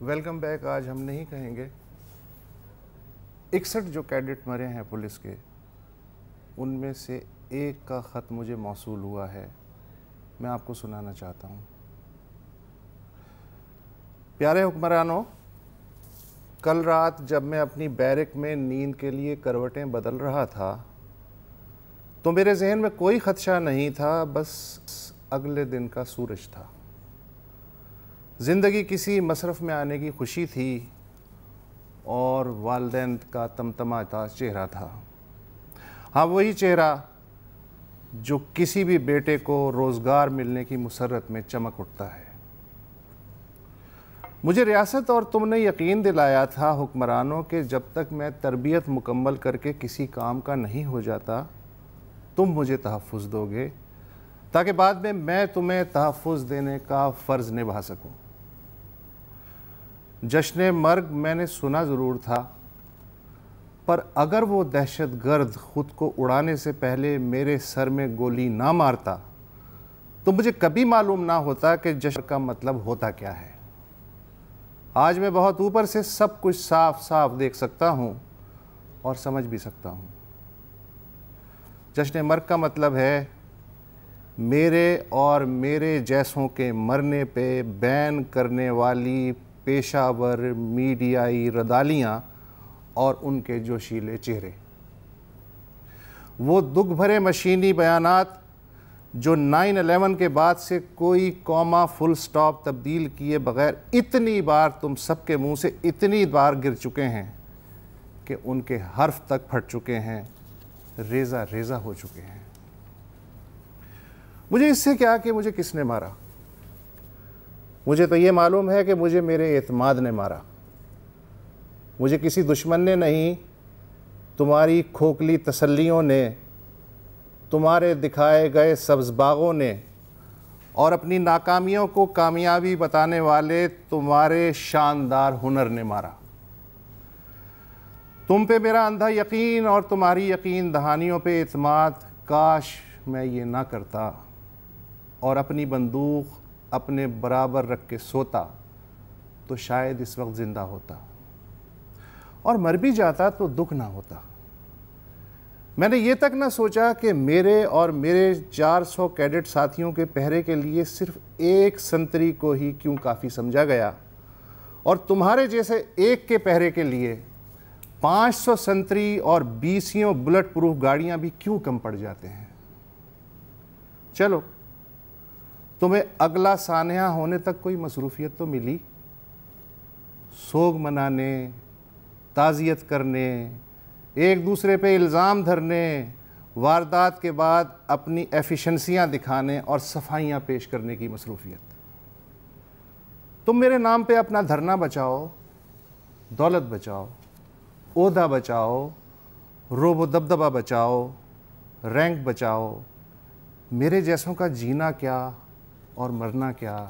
Welcome back آج ہم نہیں کہیں گے. 61 جو کیڈٹ مرے ہیں پولیس کے، ان میں سے ایک کا خط مجھے موصول ہوا ہے، میں آپ کو سنانا چاہتا ہوں. پیارے حکمرانوں، کل رات جب میں اپنی بیرک میں نیند کے لیے کروٹیں بدل رہا تھا تو میرے ذہن میں کوئی خدشہ نہیں تھا، بس اگلے دن کا سورج تھا. زندگی کسی مصرف میں آنے کی خوشی تھی اور والدین کا تمتماتا چہرہ تھا. ہاں، وہی چہرہ جو کسی بھی بیٹے کو روزگار ملنے کی مسرت میں چمک اٹھتا ہے. مجھے ریاست اور تم نے یقین دلایا تھا حکمرانوں کہ جب تک میں تربیت مکمل کر کے کسی کام کا نہیں ہو جاتا تم مجھے تحفظ دو گے تاکہ بعد میں تمہیں تحفظ دینے کا فرض نبھا سکوں. جشن مرگ میں نے سنا ضرور تھا، پر اگر وہ دہشت گرد خود کو اڑانے سے پہلے میرے سر میں گولی نہ مارتا تو مجھے کبھی معلوم نہ ہوتا کہ جشن کا مطلب ہوتا کیا ہے. آج میں بہت اوپر سے سب کچھ صاف صاف دیکھ سکتا ہوں اور سمجھ بھی سکتا ہوں. جشن مرگ کا مطلب ہے میرے اور میرے جیسوں کے مرنے پہ بین کرنے والی پیشہ ور میڈیائی ردالیاں اور ان کے جوشیلے چہرے. وہ دکھ بھرے مشینی بیانات جو 9/11 کے بعد سے کوئی کوما فل سٹاپ تبدیل کیے بغیر اتنی بار تم سب کے منہ سے اتنی بار گر چکے ہیں کہ ان کے حرف تک پھٹ چکے ہیں، ریزہ ریزہ ہو چکے ہیں. مجھے اس سے کیا کہ مجھے کس نے مارا. مجھے تو یہ معلوم ہے کہ مجھے میرے اعتماد نے مارا. مجھے کسی دشمن نے نہیں، تمہاری کھوکھلی تسلیوں نے، تمہارے دکھائے گئے سبز باغوں نے اور اپنی ناکامیوں کو کامیابی بتانے والے تمہارے شاندار ہنر نے مارا. تم پہ میرا اندھا یقین اور تمہاری یقین دہانیوں پہ اعتماد، کاش میں یہ نہ کرتا اور اپنی بندوق اپنے برابر رکھ کے سوتا تو شاید اس وقت زندہ ہوتا، اور مر بھی جاتا تو دکھ نہ ہوتا. میں نے یہ تک نہ سوچا کہ میرے اور میرے 400 کیڈٹ ساتھیوں کے پہرے کے لیے صرف ایک سنتری کو ہی کیوں کافی سمجھا گیا اور تمہارے جیسے ایک کے پہرے کے لیے 500 سنتری اور 20 بلٹ پروف گاڑیاں بھی کیوں کم پڑ جاتے ہیں. چلو، تمہیں اگلا سانحہ ہونے تک کوئی مصروفیت تو ملی. سوگ منانے، تعزیت کرنے، ایک دوسرے پہ الزام دھرنے، واردات کے بعد اپنی ایفیشنسیاں دکھانے اور صفائیاں پیش کرنے کی مصروفیت. تم میرے نام پہ اپنا دھرنا بچاؤ، دولت بچاؤ، عہدہ بچاؤ، روب و دبدبہ بچاؤ، رینک بچاؤ. میرے جیسوں کا جینا کیا اور مرنا کیا،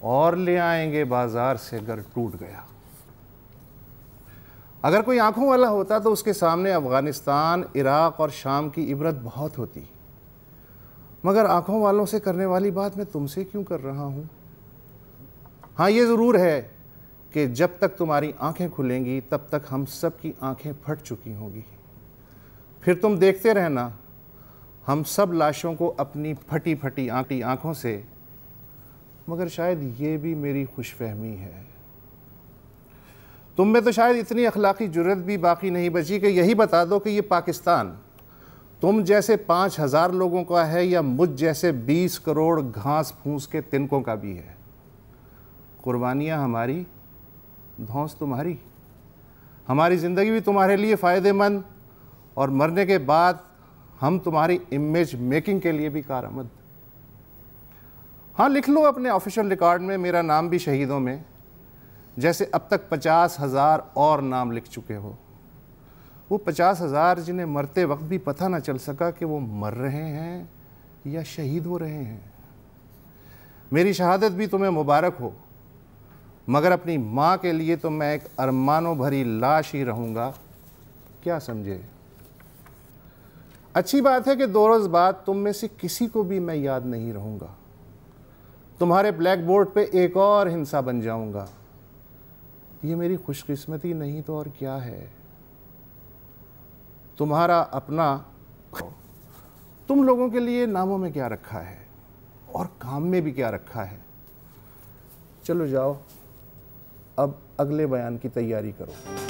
اور لے آئیں گے بازار سے گر ٹوٹ گیا. اگر کوئی آنکھوں والا ہوتا تو اس کے سامنے افغانستان، عراق اور شام کی عبرت بہت ہوتی، مگر آنکھوں والوں سے کرنے والی بات میں تم سے کیوں کر رہا ہوں. ہاں، یہ ضرور ہے کہ جب تک تمہاری آنکھیں کھلیں گی تب تک ہم سب کی آنکھیں پھٹ چکی ہوں گی. پھر تم دیکھتے رہنا ہم سب لاشوں کو اپنی پھٹی پھٹی آنکھوں سے. مگر شاید یہ بھی میری خوش فہمی ہے. تم میں تو شاید اتنی اخلاقی جرت بھی باقی نہیں بچی کہ یہی بتا دو کہ یہ پاکستان تم جیسے 5000 لوگوں کا ہے یا مجھ جیسے 20 کروڑ گھاس پھوس کے تنکوں کا بھی ہے. قربانیاں ہماری، دھونس تمہاری. ہماری زندگی بھی تمہارے لیے فائدہ مند اور مرنے کے بعد ہم تمہاری امیج میکنگ کے لیے بھی کارآمد. ہاں، لکھ لو اپنے آفیشل ریکارڈ میں میرا نام بھی شہیدوں میں، جیسے اب تک 50,000 اور نام لکھ چکے ہو. وہ 50,000 جنہیں مرتے وقت بھی پتہ نہ چل سکا کہ وہ مر رہے ہیں یا شہید ہو رہے ہیں. میری شہادت بھی تمہیں مبارک ہو، مگر اپنی ماں کے لیے تو میں ایک ارمانوں بھری لاش ہی رہوں گا. کیا سمجھے؟ اچھی بات ہے کہ 2 روز بعد تم میں سے کسی کو بھی میں یاد نہیں رہوں گا. تمہارے بلیک بورڈ پہ ایک اور ہنسا بن جاؤں گا. یہ میری خوش قسمتی نہیں تو اور کیا ہے؟ تمہارا اپنا تم لوگوں کے لیے ناموں میں کیا رکھا ہے اور کام میں بھی کیا رکھا ہے؟ چلو جاؤ اب اگلے بیان کی تیاری کرو۔